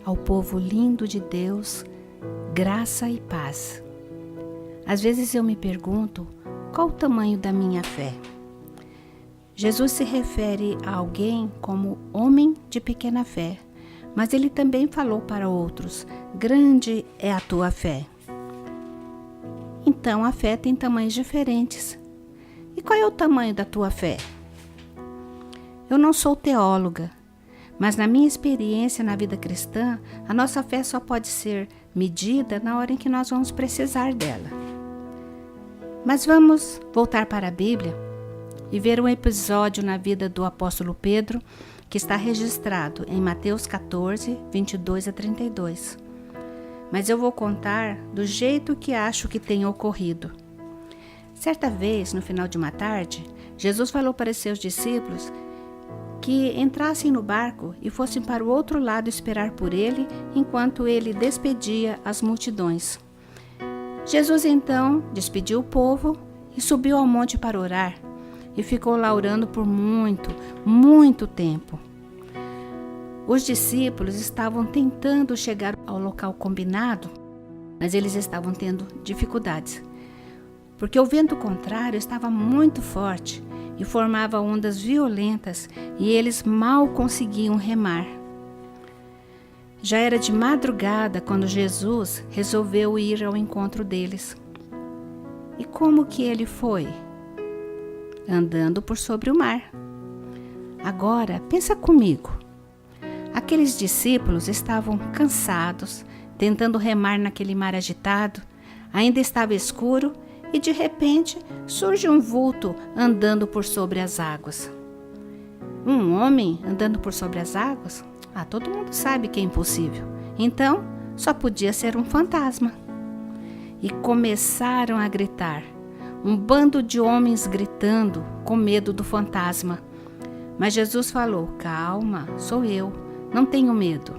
Ao povo lindo de Deus, graça e paz. Às vezes eu me pergunto qual o tamanho da minha fé. Jesus se refere a alguém como homem de pequena fé, mas ele também falou para outros: grande é a tua fé. Então a fé tem tamanhos diferentes. E qual é o tamanho da tua fé? Eu não sou teóloga, mas na minha experiência na vida cristã, a nossa fé só pode ser medida na hora em que nós vamos precisar dela. Mas vamos voltar para a Bíblia e ver um episódio na vida do apóstolo Pedro, que está registrado em Mateus 14, 22 a 32. Mas eu vou contar do jeito que acho que tenha ocorrido. Certa vez, no final de uma tarde, Jesus falou para seus discípulos que entrassem no barco e fossem para o outro lado esperar por ele, enquanto ele despedia as multidões. Jesus então despediu o povo e subiu ao monte para orar, e ficou lá orando por muito tempo. Os discípulos estavam tentando chegar ao local combinado, mas eles estavam tendo dificuldades, porque o vento contrário estava muito forte e formava ondas violentas e eles mal conseguiam remar. Já era de madrugada quando Jesus resolveu ir ao encontro deles. E como que ele foi? Andando por sobre o mar. Agora, pensa comigo. Aqueles discípulos estavam cansados, tentando remar naquele mar agitado. Ainda estava escuro e de repente surge um vulto andando por sobre as águas. Um homem andando por sobre as águas? Todo mundo sabe que é impossível. Então, só podia ser um fantasma. E começaram a gritar. Um bando de homens gritando com medo do fantasma. Mas Jesus falou: calma, sou eu, não tenho medo.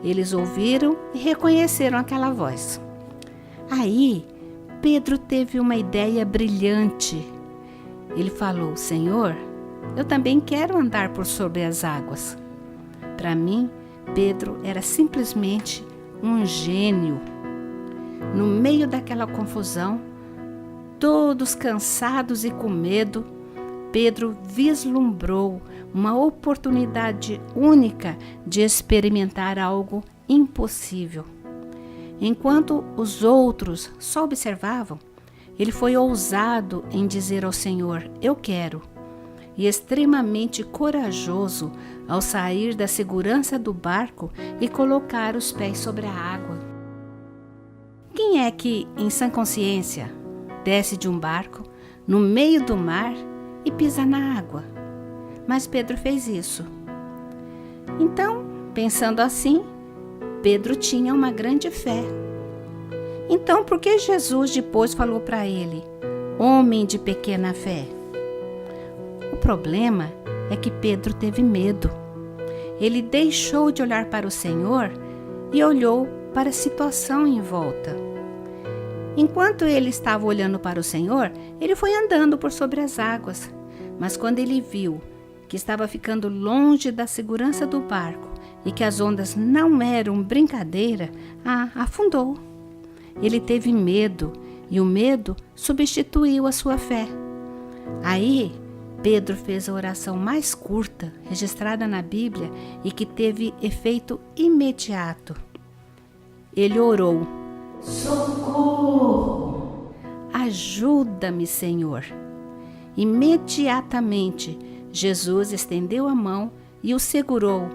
Eles ouviram e reconheceram aquela voz. Aí, Pedro teve uma ideia brilhante. Ele falou: Senhor, eu também quero andar por sobre as águas. Para mim, Pedro era simplesmente um gênio. No meio daquela confusão, todos cansados e com medo, Pedro vislumbrou uma oportunidade única de experimentar algo impossível. Enquanto os outros só observavam, ele foi ousado em dizer ao Senhor: eu quero, e extremamente corajoso ao sair da segurança do barco e colocar os pés sobre a água. Quem é que, em sã consciência, desce de um barco no meio do mar e pisa na água? Mas Pedro fez isso. Então, pensando assim, Pedro tinha uma grande fé. Então, por que Jesus depois falou para ele: homem de pequena fé? O problema é que Pedro teve medo. Ele deixou de olhar para o Senhor e olhou para a situação em volta. Enquanto ele estava olhando para o Senhor, ele foi andando por sobre as águas. Mas quando ele viu que estava ficando longe da segurança do barco e que as ondas não eram brincadeira, afundou. Ele teve medo e o medo substituiu a sua fé. Aí, Pedro fez a oração mais curta registrada na Bíblia e que teve efeito imediato. Ele orou: socorro! Ajuda-me, Senhor! Imediatamente, Jesus estendeu a mão e o segurou.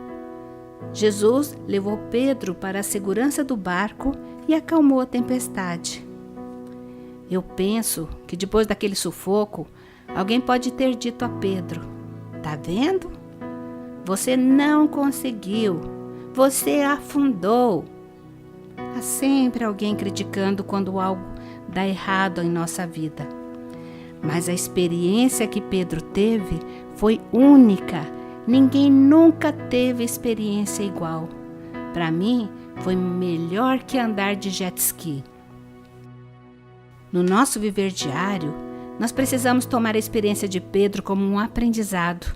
Jesus levou Pedro para a segurança do barco e acalmou a tempestade. Eu penso que depois daquele sufoco, alguém pode ter dito a Pedro: tá vendo? Você não conseguiu, você afundou. Há sempre alguém criticando quando algo dá errado em nossa vida. Mas a experiência que Pedro teve foi única. Ninguém nunca teve experiência igual. Para mim, foi melhor que andar de jet ski. No nosso viver diário, nós precisamos tomar a experiência de Pedro como um aprendizado.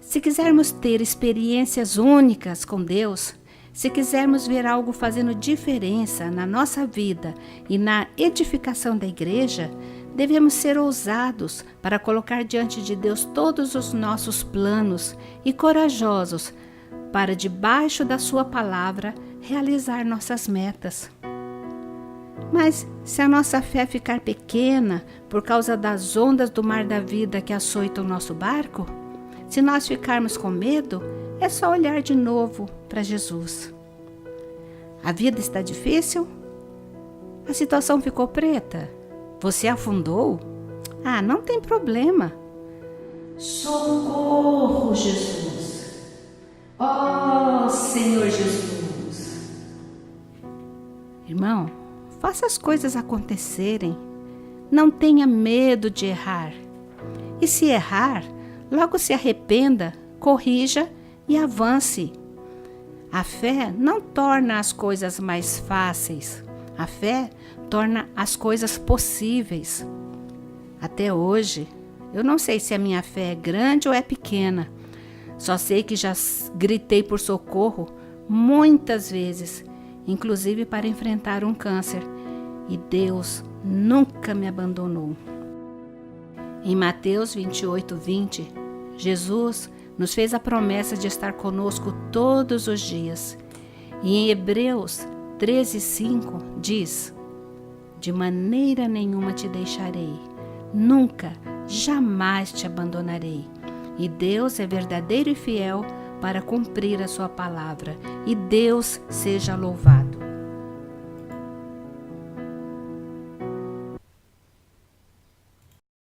Se quisermos ter experiências únicas com Deus, se quisermos ver algo fazendo diferença na nossa vida e na edificação da igreja, devemos ser ousados para colocar diante de Deus todos os nossos planos e corajosos para, debaixo da sua palavra, realizar nossas metas. Mas se a nossa fé ficar pequena por causa das ondas do mar da vida que açoitam o nosso barco, se nós ficarmos com medo, é só olhar de novo para Jesus. A vida está difícil? A situação ficou preta? Você afundou? Ah, não tem problema. Socorro, Jesus! Oh, Senhor Jesus! Irmão, faça as coisas acontecerem. Não tenha medo de errar. E se errar, logo se arrependa, corrija e avance. A fé não torna as coisas mais fáceis. A fé torna as coisas possíveis. Até hoje, eu não sei se a minha fé é grande ou é pequena. Só sei que já gritei por socorro muitas vezes, inclusive para enfrentar um câncer. E Deus nunca me abandonou. Em Mateus 28:20, Jesus nos fez a promessa de estar conosco todos os dias. E em Hebreus 13:5 diz: de maneira nenhuma te deixarei, nunca, jamais te abandonarei. E Deus é verdadeiro e fiel para cumprir a sua palavra. E Deus seja louvado.